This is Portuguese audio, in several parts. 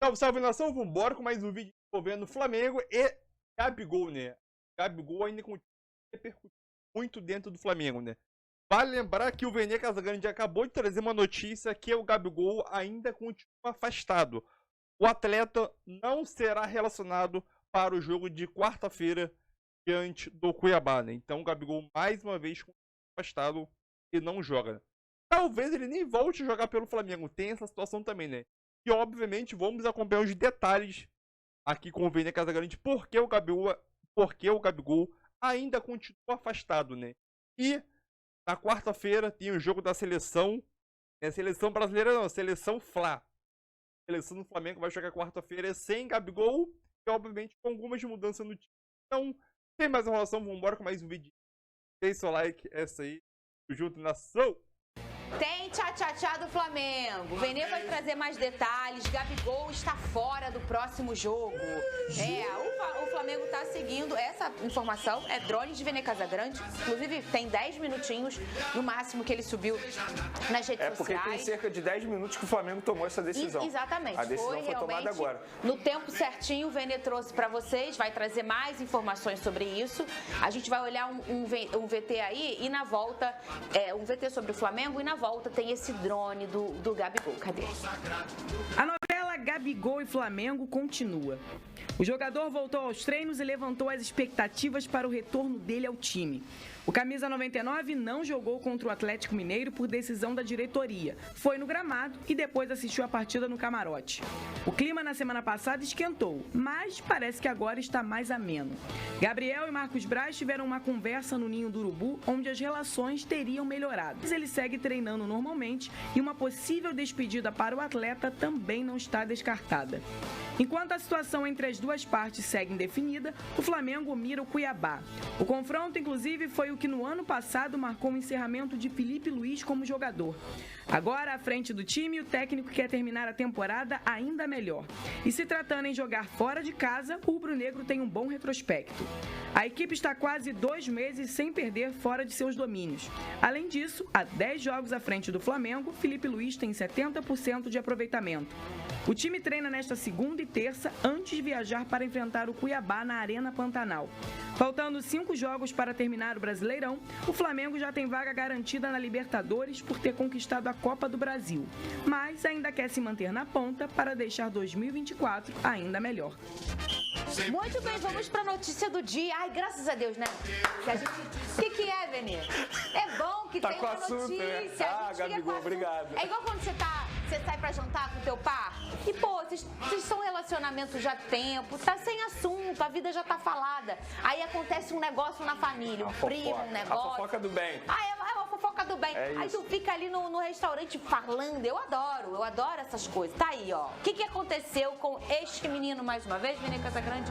Salve, salve nação, vambora com mais um vídeo envolvendo Flamengo e Gabigol, né? Gabigol ainda continua repercutindo muito dentro do Flamengo, né? Vale lembrar que o Vene Casagrande acabou de trazer uma notícia que o Gabigol ainda continua afastado. O atleta não será relacionado para o jogo de quarta-feira diante do Cuiabá, né? Então o Gabigol mais uma vez afastado e não joga. Talvez ele nem volte a jogar pelo Flamengo, tem essa situação também, né? E obviamente vamos acompanhar os detalhes aqui com o Vene Casagrande, porque o Gabigol ainda continua afastado, né? E na quarta-feira tem o jogo da seleção, né? Seleção brasileira não, seleção Fla. A seleção do Flamengo vai jogar quarta-feira sem Gabigol e obviamente com algumas mudanças no time. Então, sem mais enrolação, vamos embora com mais um vídeo. Deixe seu like, essa aí, junto nação! Tem tchá-tchá-tchá do Flamengo. O Vene vai trazer mais detalhes. Gabigol está fora do próximo jogo. O Flamengo está seguindo. Essa informação é drone de Vene Casagrande. Inclusive, tem 10 minutinhos no máximo que ele subiu nas redes sociais. É porque tem cerca de 10 minutos que o Flamengo tomou essa decisão. Exatamente. A decisão foi tomada agora. No tempo certinho, o Vene trouxe para vocês. Vai trazer mais informações sobre isso. A gente vai olhar um VT aí e na volta, um VT sobre o Flamengo e na volta tem esse drone do Gabigol. Cadê? A novela Gabigol e Flamengo continua. O jogador voltou aos treinos e levantou as expectativas para o retorno dele ao time. O camisa 99 não jogou contra o Atlético Mineiro por decisão da diretoria. Foi no gramado e depois assistiu a partida no camarote. O clima na semana passada esquentou, mas parece que agora está mais ameno. Gabriel e Marcos Braz tiveram uma conversa no Ninho do Urubu, onde as relações teriam melhorado. Mas ele segue treinando normalmente e uma possível despedida para o atleta também não está descartada. Enquanto a situação entre as duas partes segue indefinida, o Flamengo mira o Cuiabá. O confronto, inclusive, foi o que no ano passado marcou o encerramento de Felipe Luiz como jogador. Agora, à frente do time, o técnico quer terminar a temporada ainda melhor. E se tratando em jogar fora de casa, o rubro-negro tem um bom retrospecto. A equipe está quase 2 meses sem perder fora de seus domínios. Além disso, há 10 jogos à frente do Flamengo, Felipe Luiz tem 70% de aproveitamento. O time treina nesta segunda e terça antes de viajar para enfrentar o Cuiabá na Arena Pantanal. Faltando 5 jogos para terminar o Brasileirão, o Flamengo já tem vaga garantida na Libertadores por ter conquistado a Copa do Brasil, mas ainda quer se manter na ponta para deixar 2024 ainda melhor. Muito bem, vamos para a notícia do dia. Ai, graças a Deus, né? O que é, Vene? É bom que tem uma notícia. Ah, Gabigol, obrigado. É igual quando você sai pra jantar com teu par e, pô, vocês são um relacionamento já há tempo, tá sem assunto, a vida já tá falada. Aí acontece um negócio na família, um primo, um negócio. A fofoca do bem. É uma fofoca do bem. Aí tu fica ali no restaurante falando. Eu adoro essas coisas. Tá aí, ó. O que aconteceu com este menino mais uma vez, Vene Casagrande?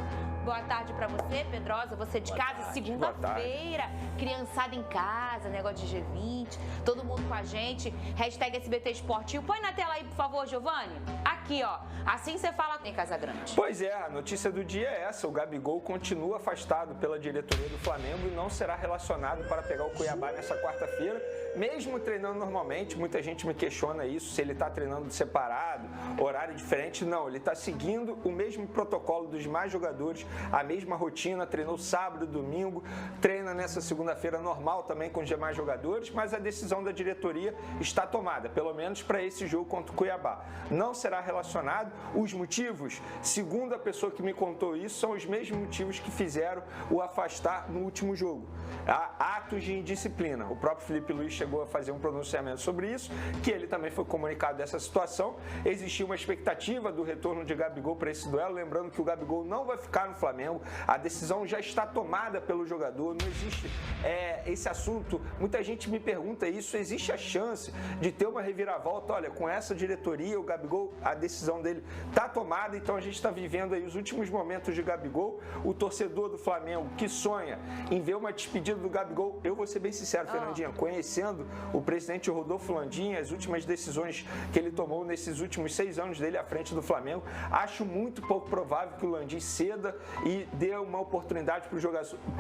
Boa tarde pra você, Pedrosa, você de casa, segunda-feira, criançada em casa, negócio de G20, todo mundo com a gente, hashtag SBT Esportivo. Põe na tela aí, por favor, Giovanni. Aqui, ó, assim você fala em Casagrande. Pois é, a notícia do dia é essa, o Gabigol continua afastado pela diretoria do Flamengo e não será relacionado para pegar o Cuiabá nessa quarta-feira, mesmo treinando normalmente. Muita gente me questiona isso, se ele está treinando separado, horário diferente. Não, ele está seguindo o mesmo protocolo dos demais jogadores, a mesma rotina, treinou sábado, domingo, treina nessa segunda-feira normal também com os demais jogadores, mas a decisão da diretoria está tomada, pelo menos para esse jogo contra o Cuiabá. Não será relacionado. Os motivos, segundo a pessoa que me contou isso, são os mesmos motivos que fizeram o afastar no último jogo. Há atos de indisciplina. O próprio Felipe Luiz chegou a fazer um pronunciamento sobre isso, que ele também foi comunicado dessa situação. Existia uma expectativa do retorno de Gabigol para esse duelo, lembrando que o Gabigol não vai ficar no Flamengo, a decisão já está tomada pelo jogador, não existe esse assunto. Muita gente me pergunta isso, existe a chance de ter uma reviravolta? Olha, com essa diretoria, o Gabigol, a decisão dele está tomada, então a gente está vivendo aí os últimos momentos de Gabigol. O torcedor do Flamengo que sonha em ver uma despedida do Gabigol, eu vou ser bem sincero, Fernandinha, conhecendo vendo o presidente Rodolfo Landim, as últimas decisões que ele tomou nesses últimos 6 anos dele à frente do Flamengo, acho muito pouco provável que o Landim ceda e dê uma oportunidade para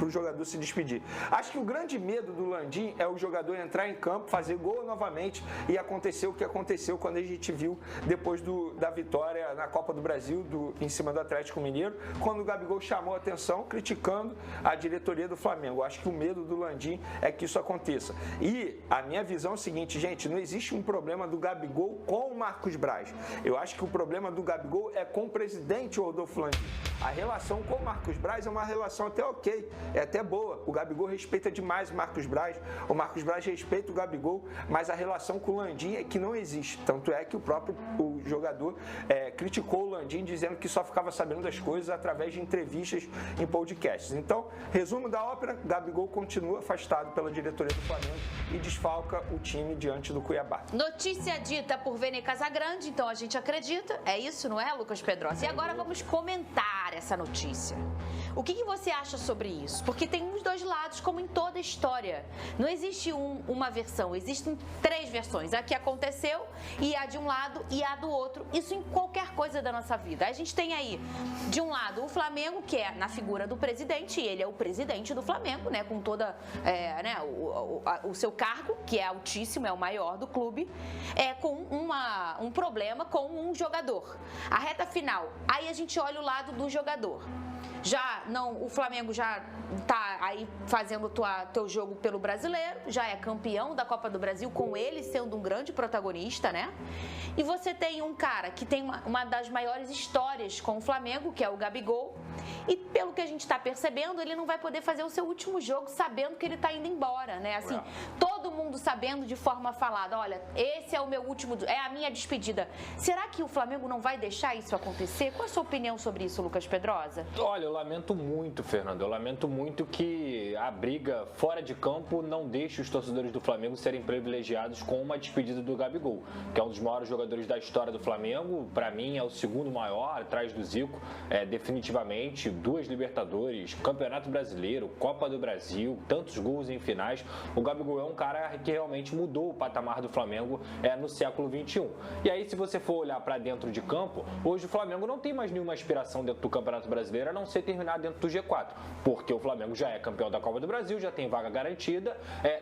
o jogador se despedir. Acho que o grande medo do Landim é o jogador entrar em campo, fazer gol novamente e acontecer o que aconteceu quando a gente viu depois da vitória na Copa do Brasil em cima do Atlético Mineiro, quando o Gabigol chamou a atenção criticando a diretoria do Flamengo. Acho que o medo do Landim é que isso aconteça. E a minha visão é o seguinte, gente, não existe um problema do Gabigol com o Marcos Braz. Eu acho que o problema do Gabigol é com o presidente Rodolfo Landim. A relação com o Marcos Braz é uma relação até ok, é até boa. O Gabigol respeita demais o Marcos Braz, o Marcos Braz respeita o Gabigol, mas a relação com o Landim é que não existe. Tanto é que o jogador criticou o Landim, dizendo que só ficava sabendo das coisas através de entrevistas em podcasts. Então, resumo da ópera, Gabigol continua afastado pela diretoria do Flamengo e desfalca o time diante do Cuiabá. Notícia dita por Vene Casagrande, então a gente acredita, é isso, não é, Lucas Pedrosa? E agora vamos comentar essa notícia. O que você acha sobre isso? Porque tem os dois lados, como em toda história. Não existe uma versão, existem 3 versões. A que aconteceu, e a de um lado e a do outro. Isso em qualquer coisa da nossa vida. A gente tem aí, de um lado, o Flamengo, que é na figura do presidente, e ele é o presidente do Flamengo, né? Com toda o seu cargo, que é altíssimo, é o maior do clube, com um problema com um jogador. A reta final, aí a gente olha o lado do jogador. O Flamengo já tá aí fazendo teu jogo pelo Brasileiro, já é campeão da Copa do Brasil, com ele sendo um grande protagonista, né? E você tem um cara que tem uma das maiores histórias com o Flamengo, que é o Gabigol, e pelo que a gente tá percebendo, ele não vai poder fazer o seu último jogo sabendo que ele tá indo embora, né? Assim, todo mundo sabendo de forma falada, olha, esse é o meu último, é a minha despedida. Será que o Flamengo não vai deixar isso acontecer? Qual a sua opinião sobre isso, Lucas Pedrosa? Olha, eu lamento muito, Fernando, eu lamento muito que a briga fora de campo não deixe os torcedores do Flamengo serem privilegiados com uma despedida do Gabigol, que é um dos maiores jogadores da história do Flamengo, para mim é o segundo maior, atrás do Zico, definitivamente, 2 Libertadores, Campeonato Brasileiro, Copa do Brasil, tantos gols em finais. O Gabigol é um cara que realmente mudou o patamar do Flamengo no século XXI. E aí, se você for olhar para dentro de campo, hoje o Flamengo não tem mais nenhuma aspiração dentro do Campeonato Brasileiro a não ser terminar dentro do G4, porque o Flamengo já é campeão da Copa do Brasil, já tem vaga garantida,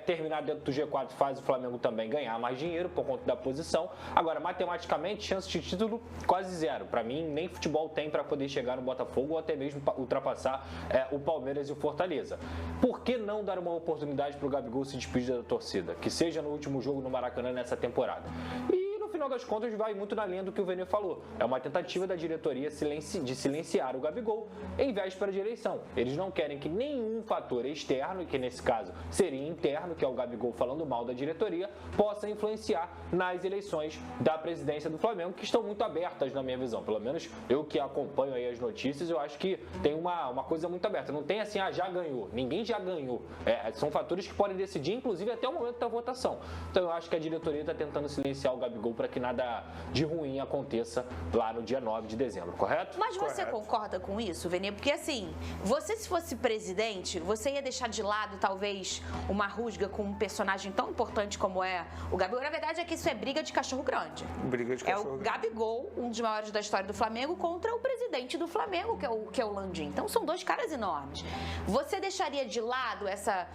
terminar dentro do G4 faz o Flamengo também ganhar mais dinheiro por conta da posição. Agora, matematicamente, chance de título quase zero. Para mim, nem futebol tem para poder chegar no Botafogo ou até mesmo ultrapassar o Palmeiras e o Fortaleza. Por que não dar uma oportunidade para o Gabigol se despedir da torcida? Que seja no último jogo no Maracanã nessa temporada. E no final das contas vai muito na linha do que o Vene falou. É uma tentativa da diretoria de silenciar o Gabigol em véspera de eleição. Eles não querem que nenhum fator externo, que nesse caso seria interno, que é o Gabigol falando mal da diretoria, possa influenciar nas eleições da presidência do Flamengo, que estão muito abertas na minha visão. Pelo menos eu que acompanho aí as notícias, eu acho que tem uma coisa muito aberta. Não tem assim, já ganhou. Ninguém já ganhou. São fatores que podem decidir, inclusive até o momento da votação. Então eu acho que a diretoria está tentando silenciar o Gabigol para que nada de ruim aconteça lá no dia 9 de dezembro, correto? Mas você concorda com isso, Vene? Porque assim, você se fosse presidente, você ia deixar de lado talvez uma rusga com um personagem tão importante como é o Gabigol? Na verdade é que isso é briga de cachorro grande. Briga de cachorro grande. É o Gabigol, um dos maiores da história do Flamengo, contra o presidente do Flamengo, que é o Landim. Então são 2 caras enormes. Você deixaria de lado essa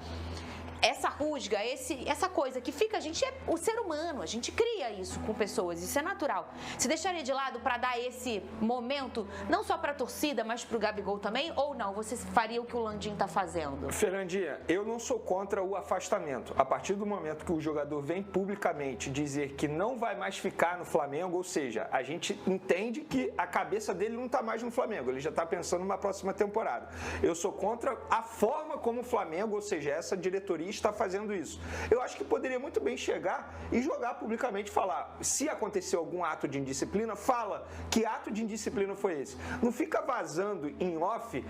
rusga, essa coisa que fica, a gente é o ser humano, a gente cria isso com pessoas, isso é natural. Você deixaria de lado para dar esse momento, não só para a torcida, mas para o Gabigol também, ou não? Você faria o que o Landim está fazendo? Fernandinha, eu não sou contra o afastamento. A partir do momento que o jogador vem publicamente dizer que não vai mais ficar no Flamengo, ou seja, a gente entende que a cabeça dele não está mais no Flamengo, ele já está pensando numa próxima temporada. Eu sou contra a forma como o Flamengo, ou seja, essa diretoria está fazendo isso. Eu acho que poderia muito bem chegar e jogar publicamente, falar, se aconteceu algum ato de indisciplina, fala que ato de indisciplina foi esse. Não fica vazando em off,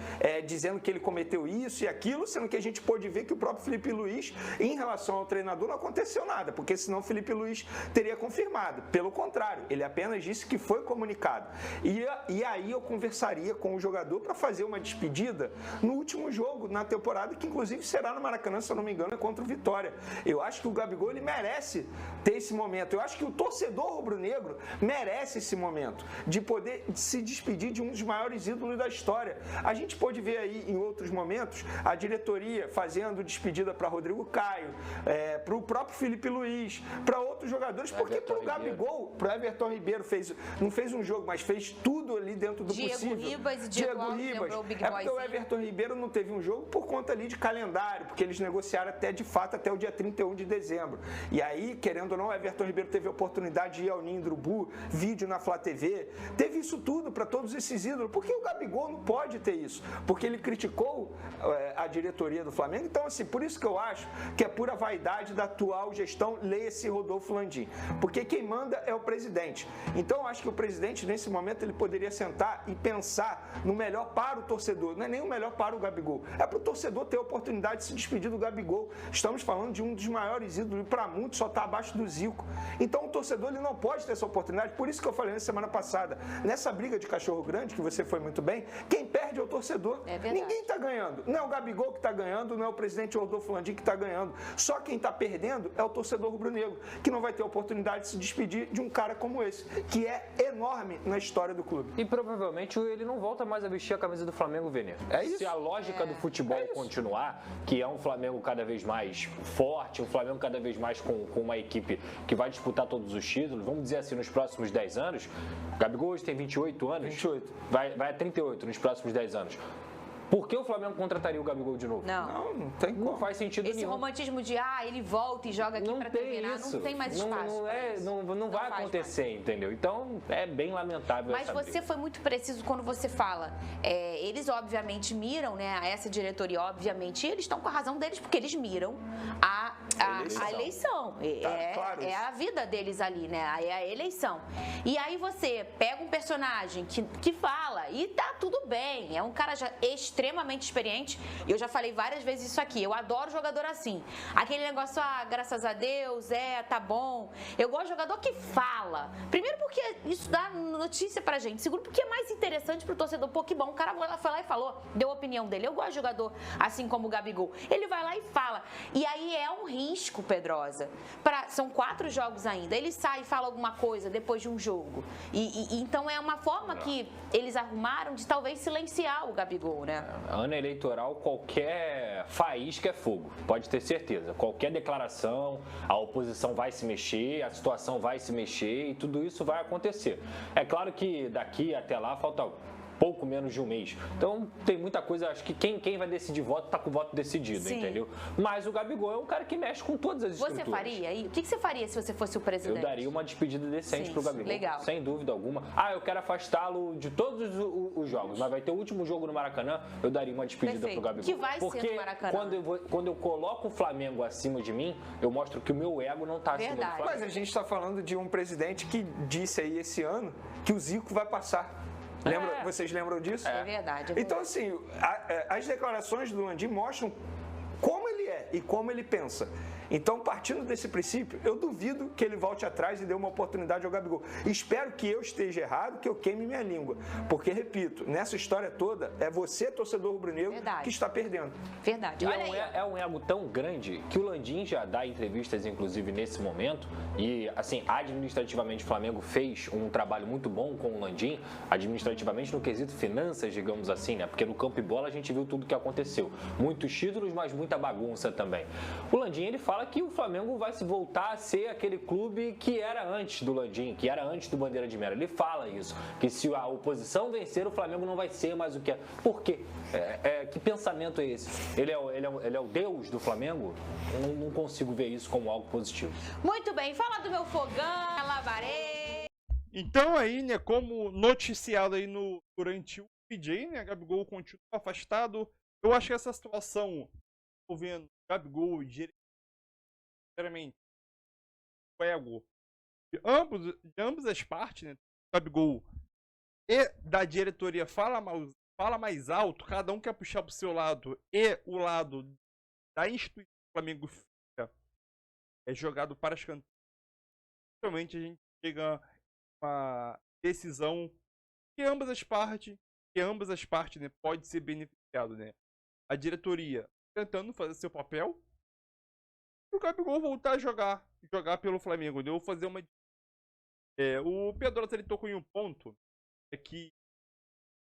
dizendo que ele cometeu isso e aquilo, sendo que a gente pôde ver que o próprio Felipe Luiz, em relação ao treinador, não aconteceu nada, porque senão o Felipe Luiz teria confirmado. Pelo contrário, ele apenas disse que foi comunicado. E aí eu conversaria com o jogador para fazer uma despedida no último jogo, na temporada, que inclusive será no Maracanã, se eu não me engano, engano, é contra o Vitória. Eu acho que o Gabigol, ele merece ter esse momento. Eu acho que o torcedor rubro-negro merece esse momento de poder se despedir de um dos maiores ídolos da história. A gente pôde ver aí em outros momentos a diretoria fazendo despedida para Rodrigo Caio, para o próprio Felipe Luiz, para outros jogadores, porque para o Gabigol, para o Everton Ribeiro, não fez um jogo, mas fez tudo ali dentro do possível. Diego Ribas, é porque o Everton Ribeiro não teve um jogo por conta ali de calendário, porque eles negociaram de fato até o dia 31 de dezembro. E aí, querendo ou não, o Everton Ribeiro teve a oportunidade de ir ao Ninho do Urubu, vídeo na Flá TV, teve isso tudo para todos esses ídolos. Por que o Gabigol não pode ter isso? Porque ele criticou a diretoria do Flamengo. Então, assim, por isso que eu acho que é pura vaidade da atual gestão, leia-se Rodolfo Landim. Porque quem manda é o presidente. Então, eu acho que o presidente, nesse momento, ele poderia sentar e pensar no melhor para o torcedor. Não é nem o melhor para o Gabigol. É para o torcedor ter a oportunidade de se despedir do Gabigol. Estamos falando de um dos maiores ídolos e para muitos só está abaixo do Zico. Então, o torcedor ele não pode ter essa oportunidade. Por isso que eu falei na semana passada, nessa briga de cachorro grande, que você foi muito bem, quem perde é o torcedor. Ninguém está ganhando. Não é o Gabigol que está ganhando, não é o presidente Rodolfo Landim que está ganhando. Só quem está perdendo é o torcedor rubro-negro, que não vai ter a oportunidade de se despedir de um cara como esse, que é enorme na história do clube. E provavelmente ele não volta mais a vestir a camisa do Flamengo, Vene. Se a lógica do futebol continuar, que é um Flamengo cada vez mais forte, um Flamengo cada vez mais com uma equipe que vai disputar todos os títulos, vamos dizer assim, nos próximos 10 anos, o Gabigol hoje tem 28 anos, 28. Vai a 38 nos próximos 10 anos. Por que o Flamengo contrataria o Gabigol de novo? Não tem como. Não faz sentido nenhum. Esse romantismo de, ele volta e joga aqui pra terminar, não tem mais espaço. Não vai acontecer, mais. Entendeu? Então, é bem lamentável. Mas você foi muito preciso quando você fala. Eles, obviamente, miram, né? Essa diretoria, obviamente, eles estão com a razão deles, porque eles miram a eleição. Claro é a vida deles ali, né? É a eleição. E aí você pega um personagem que fala, e tá tudo bem, é um cara já extremamente experiente, e eu já falei várias vezes isso aqui, eu adoro jogador assim, aquele negócio, graças a Deus, tá bom, eu gosto de jogador que fala, primeiro porque isso dá notícia pra gente, segundo porque é mais interessante pro torcedor, pô, que bom, o cara foi lá e falou, deu a opinião dele, eu gosto de jogador assim como o Gabigol, ele vai lá e fala, e aí é um risco, Pedrosa, são 4 jogos ainda, ele sai e fala alguma coisa depois de um jogo, e então é uma forma que eles arrumaram de talvez silenciar o Gabigol, né? Ano eleitoral, qualquer faísca é fogo, pode ter certeza. Qualquer declaração, a oposição vai se mexer, a situação vai se mexer e tudo isso vai acontecer. É claro que daqui até lá falta pouco menos de um mês. Então tem muita coisa, acho que quem vai decidir voto tá com o voto decidido, Sim. Entendeu? Mas o Gabigol é um cara que mexe com todas as estruturas. Você faria? E o que você faria se você fosse o presidente? Eu daria uma despedida decente pro Gabigol. Legal. Sem dúvida alguma. Eu quero afastá-lo de todos os jogos, mas vai ter o último jogo no Maracanã, eu daria uma despedida pro Gabigol. Que vai ser no Maracanã. Quando eu coloco o Flamengo acima de mim, eu mostro que o meu ego não tá acima do Flamengo. Mas a gente está falando de um presidente que disse aí esse ano que o Zico vai passar. Vocês lembram disso? É verdade. Então, assim, as declarações do Landim mostram como ele é e como ele pensa. Então, partindo desse princípio, eu duvido que ele volte atrás e dê uma oportunidade ao Gabigol. Espero que eu esteja errado, que eu queime minha língua. Porque, repito, nessa história toda, é você, torcedor rubro-negro, que está perdendo. Verdade. É um ego tão grande que o Landim já dá entrevistas, inclusive, nesse momento. E, assim, administrativamente, o Flamengo fez um trabalho muito bom com o Landim, administrativamente no quesito finanças, digamos assim, né? Porque no campo e bola a gente viu tudo que aconteceu. Muitos títulos, mas muita bagunça também. O Landim, ele fala que o Flamengo vai se voltar a ser aquele clube que era antes do Landim, que era antes do Bandeira de Mera. Ele fala isso, que se a oposição vencer, o Flamengo não vai ser mais o que é. Por quê? Que pensamento é esse? Ele é o Deus do Flamengo? Eu não consigo ver isso como algo positivo. Muito bem, fala do meu fogão, lavarei. Então aí, né, como noticiado aí durante o PJ, né, Gabigol continua afastado. Eu acho que essa situação envolvendo Gabigol e sinceramente, o ego de ambas as partes, né, Gabigol e da diretoria fala mais alto, cada um quer puxar pro seu lado, e o lado da instituição do Flamengo fica jogado para as canteiras. Realmente a gente chega a uma decisão que ambas as partes, né, pode ser beneficiado, né? A diretoria tentando fazer seu papel, o Gabigol voltar a jogar pelo Flamengo, né? Eu vou fazer uma... o Pedro, ele tocou em um ponto, é que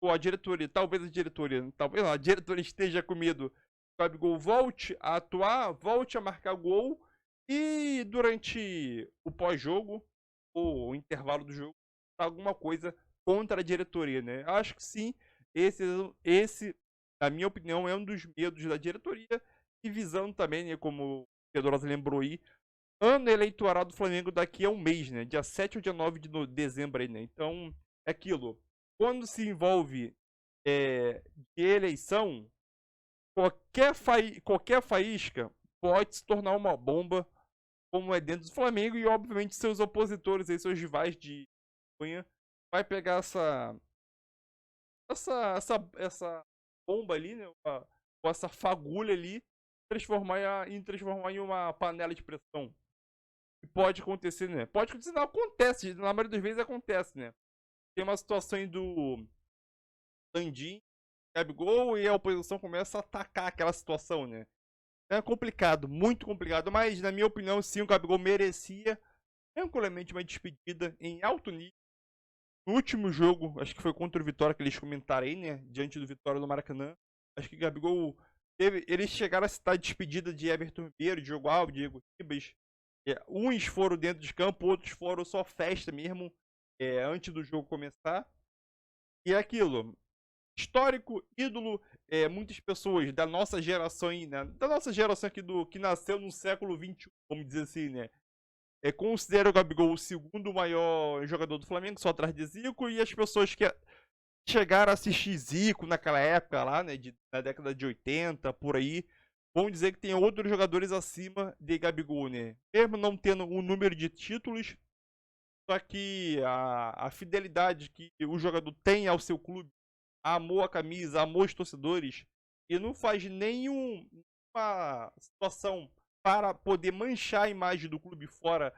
a diretoria, talvez a diretoria esteja com medo que o Gabigol volte a atuar, volte a marcar gol, e durante o pós-jogo, ou o intervalo do jogo, alguma coisa contra a diretoria, né? Acho que sim, esse, na minha opinião, é um dos medos da diretoria, e visando também, né, como o Pedrosa lembrou aí, ano eleitoral do Flamengo daqui a um mês, né? Dia 7 ou dia 9 de dezembro aí, né? Então, é aquilo. Quando se envolve de eleição, qualquer faísca pode se tornar uma bomba, como é dentro do Flamengo, e obviamente seus opositores, aí, seus rivais de cunha, vai pegar essa bomba ali, né? Ou essa fagulha ali, transformar em uma panela de pressão. E pode acontecer, né? Pode acontecer, não acontece, na maioria das vezes acontece, né? Tem uma situação aí do Landim, Gabigol, e a oposição começa a atacar aquela situação, né? É complicado, muito complicado, mas na minha opinião, sim, o Gabigol merecia tranquilamente uma despedida em alto nível. No último jogo, acho que foi contra o Vitória que eles comentaram aí, né? Diante do Vitória no Maracanã. Acho que o Gabigol eles chegaram a citar a despedida de Everton Ribeiro, Diogo Alves, Diego Ribas. Uns foram dentro de campo, outros foram só festa mesmo, antes do jogo começar. E é aquilo, histórico, ídolo, muitas pessoas da nossa geração, né, da nossa geração aqui que nasceu no século XXI, vamos dizer assim, né? Considera o Gabigol o segundo maior jogador do Flamengo, só atrás de Zico, e as pessoas que chegaram a assistir Zico naquela época lá, né, na década de 80, por aí, vão dizer que tem outros jogadores acima de Gabigol, né? Mesmo não tendo um número de títulos, só que a fidelidade que o jogador tem ao seu clube, amou a camisa, amou os torcedores, e não faz nenhuma situação para poder manchar a imagem do clube fora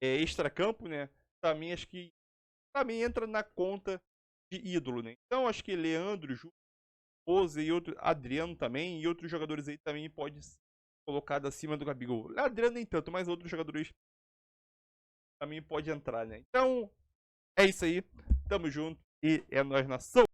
extracampo, né? Também acho que também entra na conta de ídolo, né? Então acho que Leandro, Júlio, Pose e outro, Adriano também, e outros jogadores aí também pode ser colocado acima do Gabigol. Adriano nem tanto, mas outros jogadores também pode entrar, né? Então é isso aí, tamo junto e é nóis, nação!